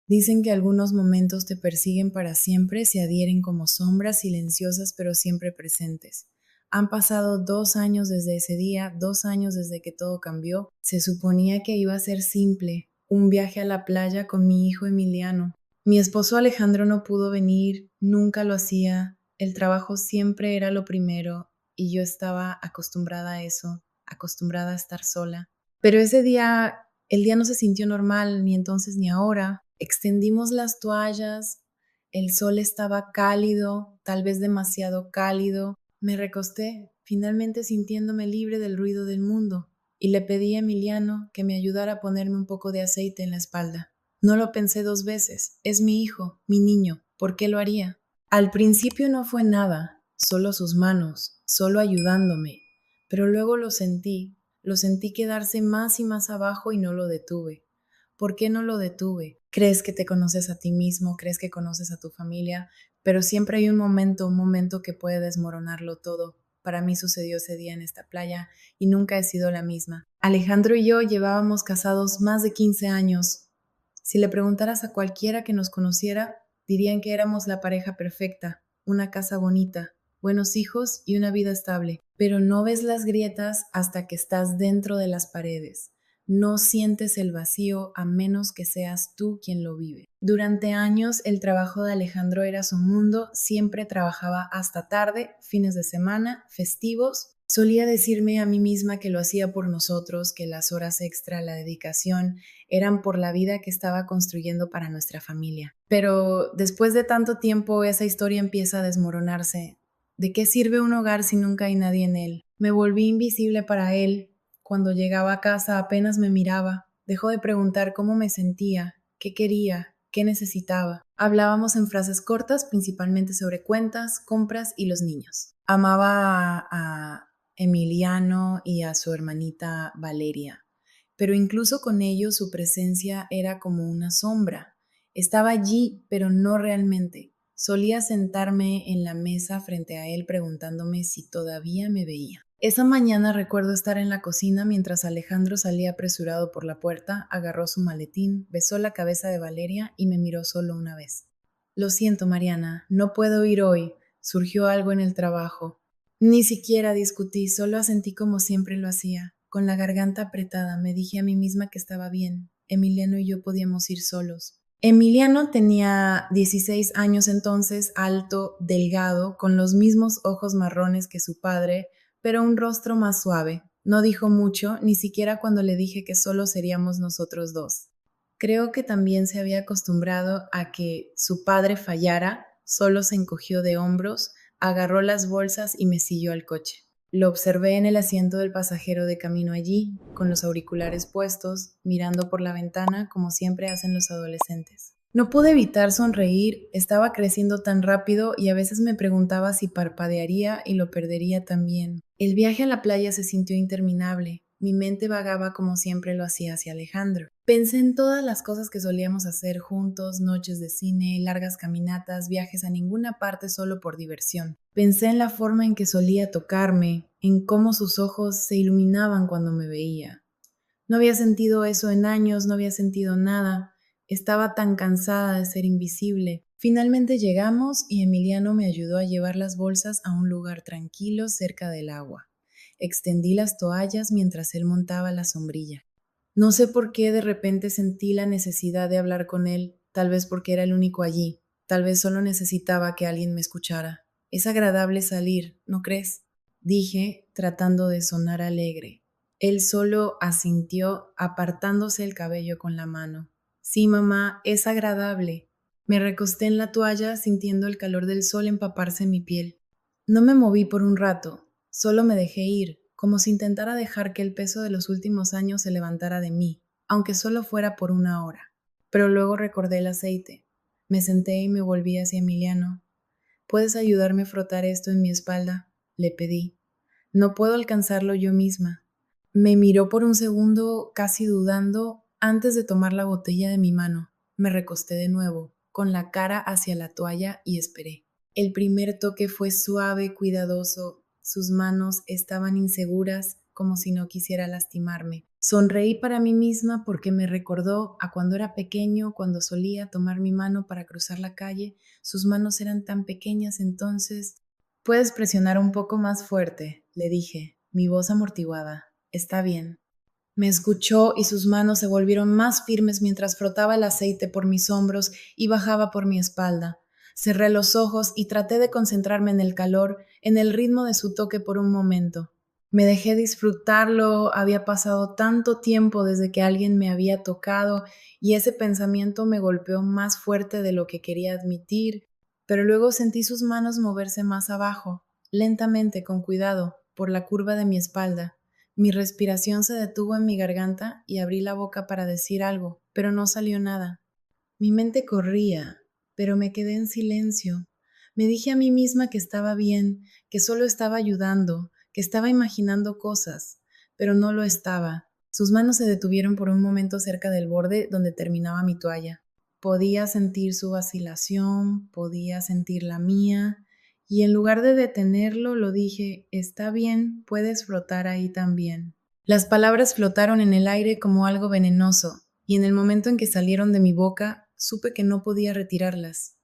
Dicen que algunos momentos te persiguen para siempre, se adhieren como sombras silenciosas pero siempre presentes. Han pasado 2 años desde ese día, 2 años desde que todo cambió. Se suponía que iba a ser simple, un viaje a la playa con mi hijo Emiliano. Mi esposo Alejandro no pudo venir, nunca lo hacía, el trabajo siempre era lo primero y yo estaba acostumbrada a eso, acostumbrada a estar sola. Pero ese día, el día no se sintió normal, ni entonces ni ahora. Extendimos las toallas, el sol estaba cálido, tal vez demasiado cálido. Me recosté, finalmente sintiéndome libre del ruido del mundo, y le pedí a Emiliano que me ayudara a ponerme un poco de aceite en la espalda. No lo pensé 2 veces. Es mi hijo, mi niño. ¿Por qué lo haría? Al principio no fue nada, solo sus manos, solo ayudándome. Pero luego lo sentí quedarse más y más abajo y no lo detuve. ¿Por qué no lo detuve? Crees que te conoces a ti mismo, crees que conoces a tu familia, pero siempre hay un momento que puede desmoronarlo todo. Para mí sucedió ese día en esta playa y nunca he sido la misma. Alejandro y yo llevábamos casados más de 15 años. Si le preguntaras a cualquiera que nos conociera, dirían que éramos la pareja perfecta, una casa bonita, buenos hijos y una vida estable. Pero no ves las grietas hasta que estás dentro de las paredes. No sientes el vacío a menos que seas tú quien lo vive. Durante años el trabajo de Alejandro era su mundo, siempre trabajaba hasta tarde, fines de semana, festivos. Solía decirme a mí misma que lo hacía por nosotros, que las horas extra, la dedicación, eran por la vida que estaba construyendo para nuestra familia. Pero después de tanto tiempo esa historia empieza a desmoronarse. ¿De qué sirve un hogar si nunca hay nadie en él? Me volví invisible para él. Cuando llegaba a casa apenas me miraba. Dejó de preguntar cómo me sentía, qué quería, qué necesitaba. Hablábamos en frases cortas, principalmente sobre cuentas, compras y los niños. Amaba a Emiliano y a su hermanita Valeria, pero incluso con ellos su presencia era como una sombra. Estaba allí, pero no realmente. Solía sentarme en la mesa frente a él preguntándome si todavía me veía. Esa mañana recuerdo estar en la cocina mientras Alejandro salía apresurado por la puerta, agarró su maletín, besó la cabeza de Valeria y me miró solo una vez. Lo siento, Mariana, no puedo ir hoy. Surgió algo en el trabajo. Ni siquiera discutí, solo asentí como siempre lo hacía. Con la garganta apretada me dije a mí misma que estaba bien. Emiliano y yo podíamos ir solos. Emiliano tenía 16 años entonces, alto, delgado, con los mismos ojos marrones que su padre, pero un rostro más suave. No dijo mucho, ni siquiera cuando le dije que solo seríamos nosotros dos. Creo que también se había acostumbrado a que su padre fallara, solo se encogió de hombros, agarró las bolsas y me siguió al coche. Lo observé en el asiento del pasajero de camino allí, con los auriculares puestos, mirando por la ventana como siempre hacen los adolescentes. No pude evitar sonreír, estaba creciendo tan rápido y a veces me preguntaba si parpadearía y lo perdería también. El viaje a la playa se sintió interminable. Mi mente vagaba como siempre lo hacía hacia Alejandro. Pensé en todas las cosas que solíamos hacer juntos, noches de cine, largas caminatas, viajes a ninguna parte solo por diversión. Pensé en la forma en que solía tocarme, en cómo sus ojos se iluminaban cuando me veía. No había sentido eso en años, no había sentido nada. Estaba tan cansada de ser invisible. Finalmente llegamos y Emiliano me ayudó a llevar las bolsas a un lugar tranquilo cerca del agua. Extendí las toallas mientras él montaba la sombrilla. No sé por qué de repente sentí la necesidad de hablar con él, tal vez porque era el único allí, tal vez solo necesitaba que alguien me escuchara. Es agradable salir, ¿no crees? Dije, tratando de sonar alegre. Él solo asintió, apartándose el cabello con la mano. Sí, mamá, es agradable. Me recosté en la toalla sintiendo el calor del sol empaparse en mi piel. No me moví por un rato, solo me dejé ir, como si intentara dejar que el peso de los últimos años se levantara de mí, aunque solo fuera por una hora. Pero luego recordé el aceite. Me senté y me volví hacia Emiliano. ¿Puedes ayudarme a frotar esto en mi espalda? Le pedí. No puedo alcanzarlo yo misma. Me miró por un segundo, casi dudando, antes de tomar la botella de mi mano. Me recosté de nuevo, con la cara hacia la toalla y esperé. El primer toque fue suave, cuidadoso. Sus manos estaban inseguras, como si no quisiera lastimarme. Sonreí para mí misma porque me recordó a cuando era pequeño, cuando solía tomar mi mano para cruzar la calle. Sus manos eran tan pequeñas entonces. Puedes presionar un poco más fuerte, le dije, mi voz amortiguada. Está bien. Me escuchó y sus manos se volvieron más firmes mientras frotaba el aceite por mis hombros y bajaba por mi espalda. Cerré los ojos y traté de concentrarme en el calor, en el ritmo de su toque por un momento. Me dejé disfrutarlo, había pasado tanto tiempo desde que alguien me había tocado y ese pensamiento me golpeó más fuerte de lo que quería admitir, pero luego sentí sus manos moverse más abajo, lentamente, con cuidado, por la curva de mi espalda. Mi respiración se detuvo en mi garganta y abrí la boca para decir algo, pero no salió nada. Mi mente corría, pero me quedé en silencio. Me dije a mí misma que estaba bien, que solo estaba ayudando, que estaba imaginando cosas, pero no lo estaba. Sus manos se detuvieron por un momento cerca del borde donde terminaba mi toalla. Podía sentir su vacilación, podía sentir la mía, y en lugar de detenerlo, lo dije, está bien, puedes flotar ahí también. Las palabras flotaron en el aire como algo venenoso, y en el momento en que salieron de mi boca, supe que no podía retirarlas.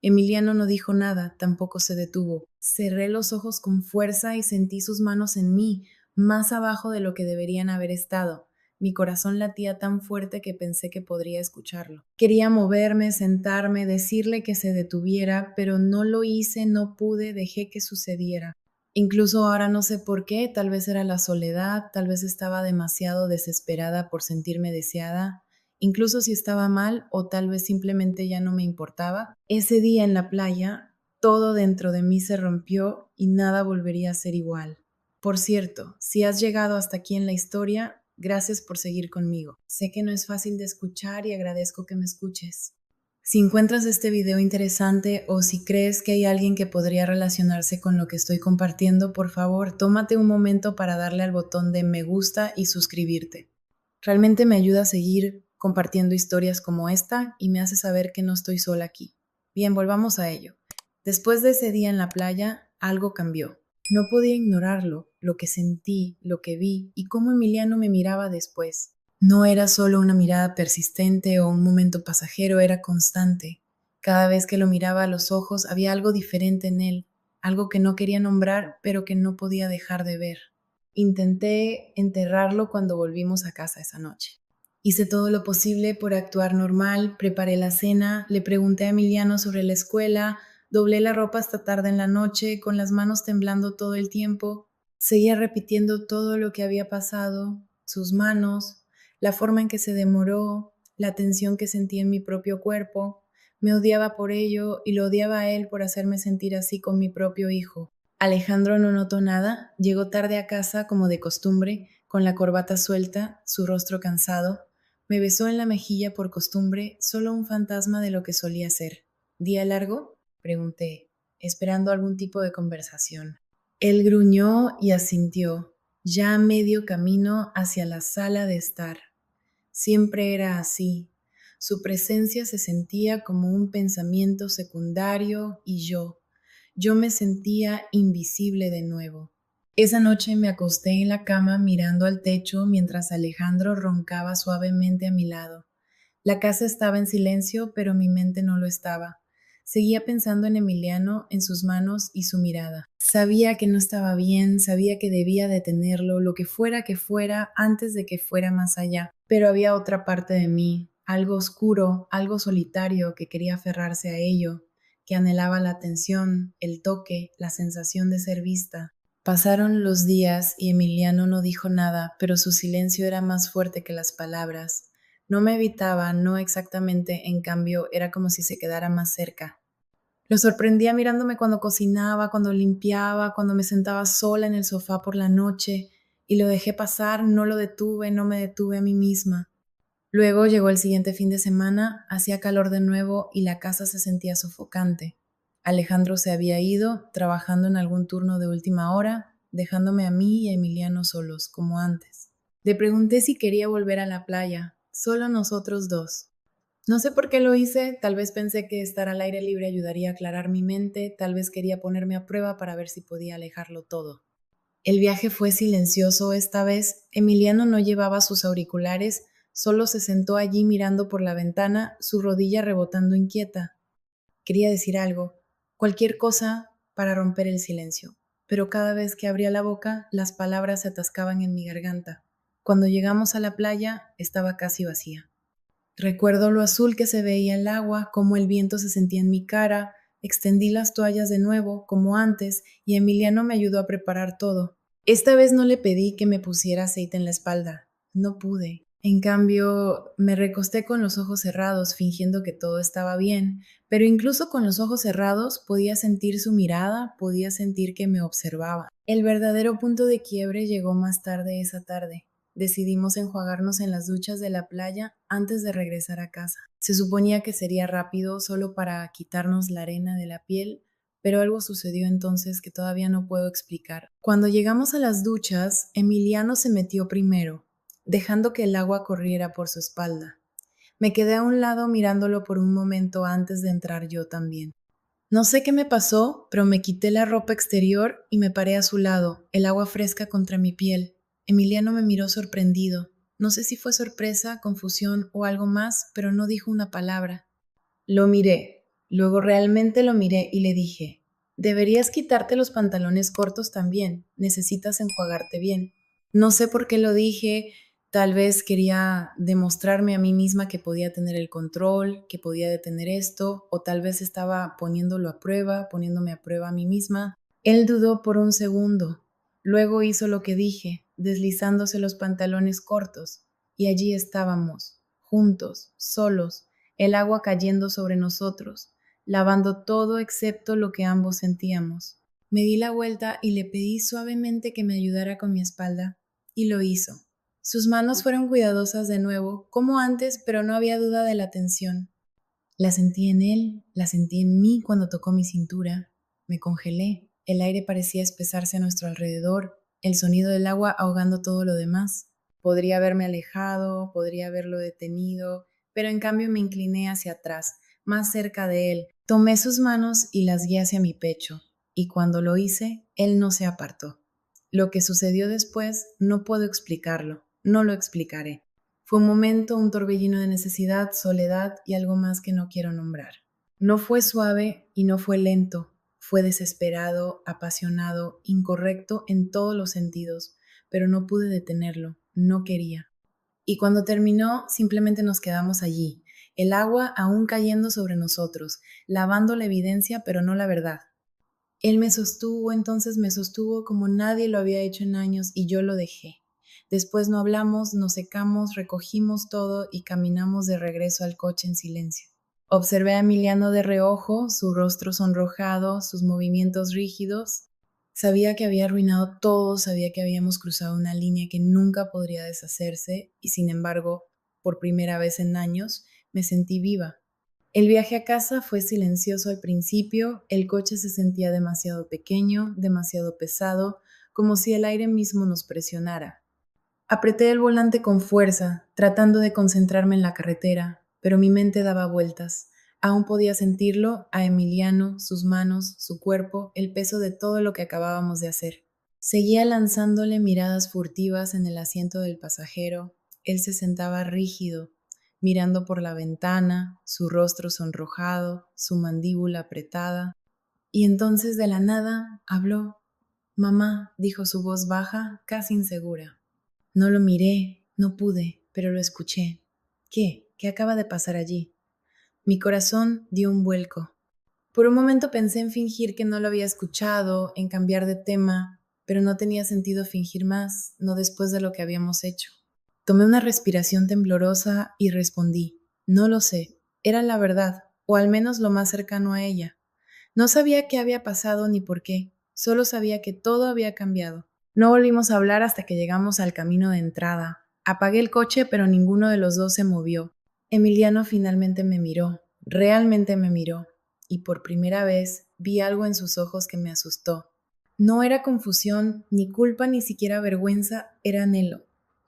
Emiliano no dijo nada, tampoco se detuvo. Cerré los ojos con fuerza y sentí sus manos en mí, más abajo de lo que deberían haber estado. Mi corazón latía tan fuerte que pensé que podría escucharlo. Quería moverme, sentarme, decirle que se detuviera, pero no lo hice, no pude, dejé que sucediera. Incluso ahora no sé por qué, tal vez era la soledad, tal vez estaba demasiado desesperada por sentirme deseada, incluso si estaba mal o tal vez simplemente ya no me importaba. Ese día en la playa, todo dentro de mí se rompió y nada volvería a ser igual. Por cierto, si has llegado hasta aquí en la historia, gracias por seguir conmigo. Sé que no es fácil de escuchar y agradezco que me escuches. Si encuentras este video interesante o si crees que hay alguien que podría relacionarse con lo que estoy compartiendo, por favor, tómate un momento para darle al botón de me gusta y suscribirte. Realmente me ayuda a seguir compartiendo historias como esta y me hace saber que no estoy sola aquí. Bien, volvamos a ello. Después de ese día en la playa, algo cambió. No podía ignorarlo, lo que sentí, lo que vi y cómo Emiliano me miraba después. No era solo una mirada persistente o un momento pasajero, era constante. Cada vez que lo miraba a los ojos había algo diferente en él, algo que no quería nombrar, pero que no podía dejar de ver. Intenté enterrarlo cuando volvimos a casa esa noche. Hice todo lo posible por actuar normal, preparé la cena, le pregunté a Emiliano sobre la escuela, doblé la ropa hasta tarde en la noche, con las manos temblando todo el tiempo. Seguía repitiendo todo lo que había pasado, sus manos, la forma en que se demoró, la tensión que sentí en mi propio cuerpo. Me odiaba por ello y lo odiaba a él por hacerme sentir así con mi propio hijo. Alejandro no notó nada, llegó tarde a casa como de costumbre, con la corbata suelta, su rostro cansado. Me besó en la mejilla por costumbre, solo un fantasma de lo que solía ser. ¿Día largo?, pregunté, esperando algún tipo de conversación. Él gruñó y asintió, ya a medio camino hacia la sala de estar. Siempre era así. Su presencia se sentía como un pensamiento secundario y yo me sentía invisible de nuevo. Esa noche me acosté en la cama mirando al techo mientras Alejandro roncaba suavemente a mi lado. La casa estaba en silencio, pero mi mente no lo estaba. Seguía pensando en Emiliano, en sus manos y su mirada. Sabía que no estaba bien, sabía que debía detenerlo, lo que fuera, antes de que fuera más allá. Pero había otra parte de mí, algo oscuro, algo solitario que quería aferrarse a ello, que anhelaba la atención, el toque, la sensación de ser vista. Pasaron los días y Emiliano no dijo nada, pero su silencio era más fuerte que las palabras. No me evitaba, no exactamente, en cambio, era como si se quedara más cerca. Lo sorprendía mirándome cuando cocinaba, cuando limpiaba, cuando me sentaba sola en el sofá por la noche, y lo dejé pasar, no lo detuve, no me detuve a mí misma. Luego llegó el siguiente fin de semana, hacía calor de nuevo y la casa se sentía sofocante. Alejandro se había ido, trabajando en algún turno de última hora, dejándome a mí y a Emiliano solos, como antes. Le pregunté si quería volver a la playa, solo nosotros dos. No sé por qué lo hice, tal vez pensé que estar al aire libre ayudaría a aclarar mi mente, tal vez quería ponerme a prueba para ver si podía alejarlo todo. El viaje fue silencioso esta vez. Emiliano no llevaba sus auriculares, solo se sentó allí mirando por la ventana, su rodilla rebotando inquieta. Quería decir algo, cualquier cosa para romper el silencio, pero cada vez que abría la boca, las palabras se atascaban en mi garganta. Cuando llegamos a la playa, estaba casi vacía. Recuerdo lo azul que se veía el agua, cómo el viento se sentía en mi cara. Extendí las toallas de nuevo, como antes, y Emiliano me ayudó a preparar todo. Esta vez no le pedí que me pusiera aceite en la espalda. No pude. En cambio, me recosté con los ojos cerrados, fingiendo que todo estaba bien, pero incluso con los ojos cerrados podía sentir su mirada, podía sentir que me observaba. El verdadero punto de quiebre llegó más tarde esa tarde. Decidimos enjuagarnos en las duchas de la playa antes de regresar a casa. Se suponía que sería rápido solo para quitarnos la arena de la piel, pero algo sucedió entonces que todavía no puedo explicar. Cuando llegamos a las duchas, Emiliano se metió primero, dejando que el agua corriera por su espalda. Me quedé a un lado mirándolo por un momento antes de entrar yo también. No sé qué me pasó, pero me quité la ropa exterior y me paré a su lado, el agua fresca contra mi piel. Emiliano me miró sorprendido. No sé si fue sorpresa, confusión o algo más, pero no dijo una palabra. Lo miré, luego realmente lo miré y le dije, deberías quitarte los pantalones cortos también, necesitas enjuagarte bien. No sé por qué lo dije, tal vez quería demostrarme a mí misma que podía tener el control, que podía detener esto, o tal vez estaba poniéndolo a prueba, poniéndome a prueba a mí misma. Él dudó por un segundo, luego hizo lo que dije, deslizándose los pantalones cortos, y allí estábamos, juntos, solos, el agua cayendo sobre nosotros, lavando todo excepto lo que ambos sentíamos. Me di la vuelta y le pedí suavemente que me ayudara con mi espalda, y lo hizo. Sus manos fueron cuidadosas de nuevo, como antes, pero no había duda de la tensión. La sentí en él, la sentí en mí cuando tocó mi cintura. Me congelé. El aire parecía espesarse a nuestro alrededor, el sonido del agua ahogando todo lo demás. Podría haberme alejado, podría haberlo detenido, pero en cambio me incliné hacia atrás, más cerca de él. Tomé sus manos y las guié hacia mi pecho, y cuando lo hice, él no se apartó. Lo que sucedió después no puedo explicarlo, no lo explicaré. Fue un momento, un torbellino de necesidad, soledad y algo más que no quiero nombrar. No fue suave y no fue lento, fue desesperado, apasionado, incorrecto en todos los sentidos, pero no pude detenerlo, no quería. Y cuando terminó, simplemente nos quedamos allí, el agua aún cayendo sobre nosotros, lavando la evidencia, pero no la verdad. Él me sostuvo, entonces me sostuvo como nadie lo había hecho en años y yo lo dejé. Después no hablamos, nos secamos, recogimos todo y caminamos de regreso al coche en silencio. Observé a Emiliano de reojo, su rostro sonrojado, sus movimientos rígidos. Sabía que había arruinado todo, sabía que habíamos cruzado una línea que nunca podría deshacerse y sin embargo, por primera vez en años, me sentí viva. El viaje a casa fue silencioso al principio, el coche se sentía demasiado pequeño, demasiado pesado, como si el aire mismo nos presionara. Apreté el volante con fuerza, tratando de concentrarme en la carretera, pero mi mente daba vueltas. Aún podía sentirlo, a Emiliano, sus manos, su cuerpo, el peso de todo lo que acabábamos de hacer. Seguía lanzándole miradas furtivas en el asiento del pasajero. Él se sentaba rígido, mirando por la ventana, su rostro sonrojado, su mandíbula apretada. Y entonces de la nada habló. Mamá, dijo su voz baja, casi insegura. No lo miré, no pude, pero lo escuché. ¿Qué? ¿Qué acaba de pasar allí? Mi corazón dio un vuelco. Por un momento pensé en fingir que no lo había escuchado, en cambiar de tema, pero no tenía sentido fingir más, no después de lo que habíamos hecho. Tomé una respiración temblorosa y respondí, no lo sé, era la verdad, o al menos lo más cercano a ella. No sabía qué había pasado ni por qué, solo sabía que todo había cambiado. No volvimos a hablar hasta que llegamos al camino de entrada. Apagué el coche, pero ninguno de los dos se movió. Emiliano finalmente me miró, realmente me miró, y por primera vez vi algo en sus ojos que me asustó. No era confusión, ni culpa, ni siquiera vergüenza, era anhelo.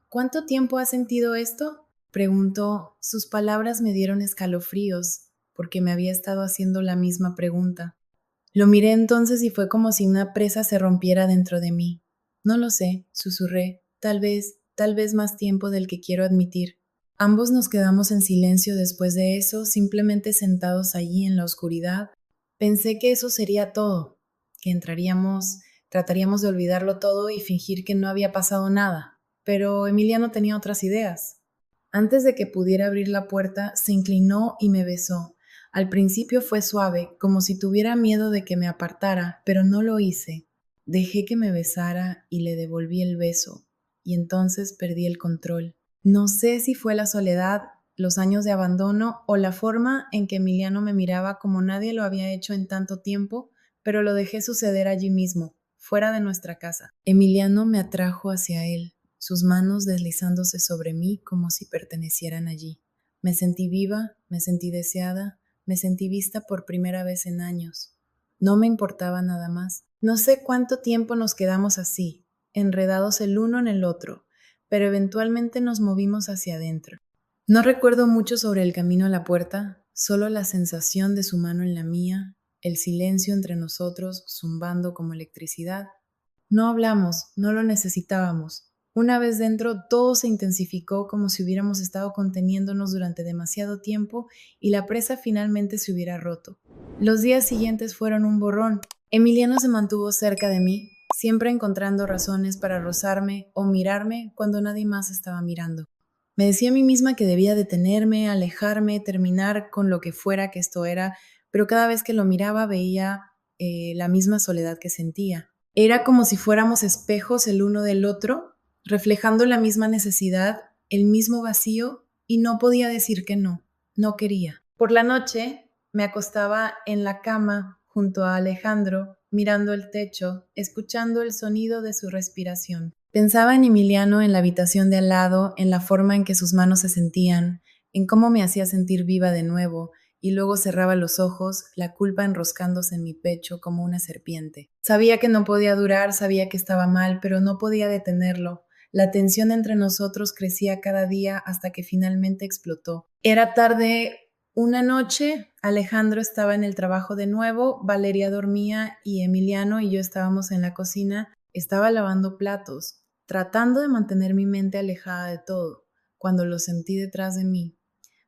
¿Cuánto tiempo has sentido esto? Preguntó. Sus palabras me dieron escalofríos, porque me había estado haciendo la misma pregunta. Lo miré entonces y fue como si una presa se rompiera dentro de mí. No lo sé, susurré, tal vez más tiempo del que quiero admitir. Ambos nos quedamos en silencio después de eso, simplemente sentados allí en la oscuridad. Pensé que eso sería todo, que trataríamos de olvidarlo todo y fingir que no había pasado nada. Pero Emiliano tenía otras ideas. Antes de que pudiera abrir la puerta, se inclinó y me besó. Al principio fue suave, como si tuviera miedo de que me apartara, pero no lo hice. Dejé que me besara y le devolví el beso, y entonces perdí el control. No sé si fue la soledad, los años de abandono o la forma en que Emiliano me miraba como nadie lo había hecho en tanto tiempo, pero lo dejé suceder allí mismo, fuera de nuestra casa. Emiliano me atrajo hacia él, sus manos deslizándose sobre mí como si pertenecieran allí. Me sentí viva, me sentí deseada, me sentí vista por primera vez en años. No me importaba nada más. No sé cuánto tiempo nos quedamos así, enredados el uno en el otro, pero eventualmente nos movimos hacia adentro. No recuerdo mucho sobre el camino a la puerta, solo la sensación de su mano en la mía, el silencio entre nosotros zumbando como electricidad. No hablamos, no lo necesitábamos. Una vez dentro, todo se intensificó como si hubiéramos estado conteniéndonos durante demasiado tiempo y la presa finalmente se hubiera roto. Los días siguientes fueron un borrón. Emiliano se mantuvo cerca de mí, siempre encontrando razones para rozarme o mirarme cuando nadie más estaba mirando. Me decía a mí misma que debía detenerme, alejarme, terminar con lo que fuera que esto era, pero cada vez que lo miraba veía la misma soledad que sentía. Era como si fuéramos espejos el uno del otro, reflejando la misma necesidad, el mismo vacío, y no podía decir que no, no quería. Por la noche me acostaba en la cama junto a Alejandro, mirando el techo, escuchando el sonido de su respiración. Pensaba en Emiliano en la habitación de al lado, en la forma en que sus manos se sentían, en cómo me hacía sentir viva de nuevo, y luego cerraba los ojos, la culpa enroscándose en mi pecho como una serpiente. Sabía que no podía durar, sabía que estaba mal, pero no podía detenerlo. La tensión entre nosotros crecía cada día hasta que finalmente explotó. Era tarde una noche, Alejandro estaba en el trabajo de nuevo, Valeria dormía y Emiliano y yo estábamos en la cocina. Estaba lavando platos, tratando de mantener mi mente alejada de todo, cuando lo sentí detrás de mí.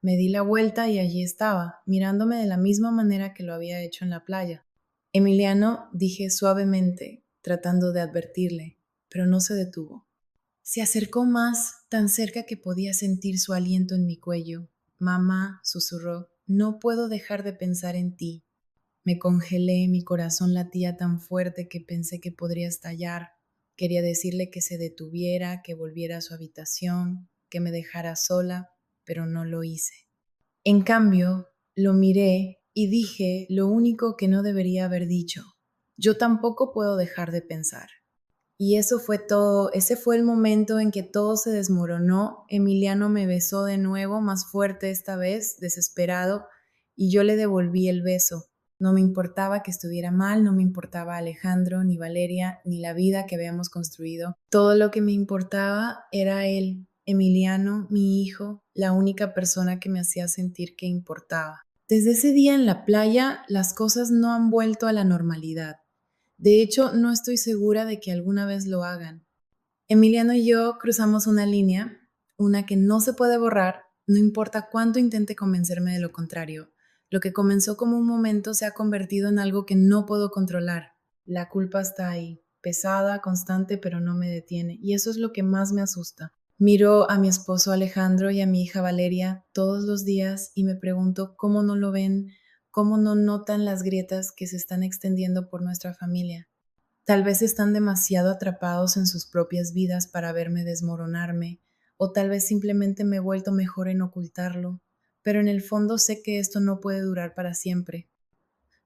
Me di la vuelta y allí estaba, mirándome de la misma manera que lo había hecho en la playa. Emiliano, dije suavemente, tratando de advertirle, pero no se detuvo. Se acercó más, tan cerca que podía sentir su aliento en mi cuello. Mamá, susurró, no puedo dejar de pensar en ti. Me congelé, mi corazón latía tan fuerte que pensé que podría estallar. Quería decirle que se detuviera, que volviera a su habitación, que me dejara sola, pero no lo hice. En cambio, lo miré y dije lo único que no debería haber dicho. Yo tampoco puedo dejar de pensar. Y eso fue todo, ese fue el momento en que todo se desmoronó. Emiliano me besó de nuevo, más fuerte esta vez, desesperado, y yo le devolví el beso. No me importaba que estuviera mal, no me importaba Alejandro, ni Valeria, ni la vida que habíamos construido. Todo lo que me importaba era él, Emiliano, mi hijo, la única persona que me hacía sentir que importaba. Desde ese día en la playa, las cosas no han vuelto a la normalidad. De hecho, no estoy segura de que alguna vez lo hagan. Emiliano y yo cruzamos una línea, una que no se puede borrar, no importa cuánto intente convencerme de lo contrario. Lo que comenzó como un momento se ha convertido en algo que no puedo controlar. La culpa está ahí, pesada, constante, pero no me detiene. Y eso es lo que más me asusta. Miro a mi esposo Alejandro y a mi hija Valeria todos los días y me pregunto cómo no lo ven, cómo no notan las grietas que se están extendiendo por nuestra familia. Tal vez están demasiado atrapados en sus propias vidas para verme desmoronarme, o tal vez simplemente me he vuelto mejor en ocultarlo, pero en el fondo sé que esto no puede durar para siempre.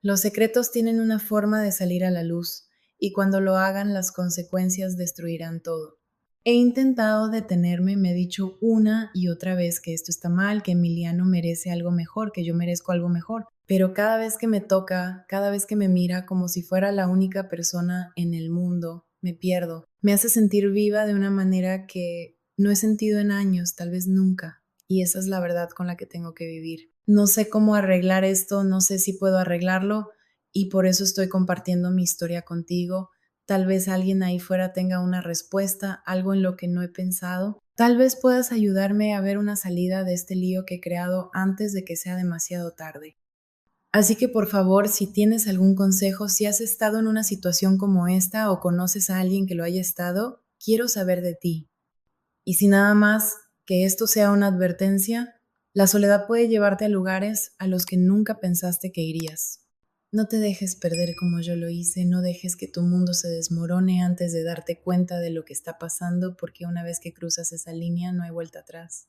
Los secretos tienen una forma de salir a la luz, y cuando lo hagan las consecuencias destruirán todo. He intentado detenerme, me he dicho una y otra vez que esto está mal, que Emiliano merece algo mejor, que yo merezco algo mejor, pero cada vez que me toca, cada vez que me mira como si fuera la única persona en el mundo, me pierdo. Me hace sentir viva de una manera que no he sentido en años, tal vez nunca, y esa es la verdad con la que tengo que vivir. No sé cómo arreglar esto, no sé si puedo arreglarlo y por eso estoy compartiendo mi historia contigo. Tal vez alguien ahí fuera tenga una respuesta, algo en lo que no he pensado. Tal vez puedas ayudarme a ver una salida de este lío que he creado antes de que sea demasiado tarde. Así que por favor, si tienes algún consejo, si has estado en una situación como esta o conoces a alguien que lo haya estado, quiero saber de ti. Y si nada más que esto sea una advertencia, la soledad puede llevarte a lugares a los que nunca pensaste que irías. No te dejes perder como yo lo hice, no dejes que tu mundo se desmorone antes de darte cuenta de lo que está pasando, porque una vez que cruzas esa línea no hay vuelta atrás.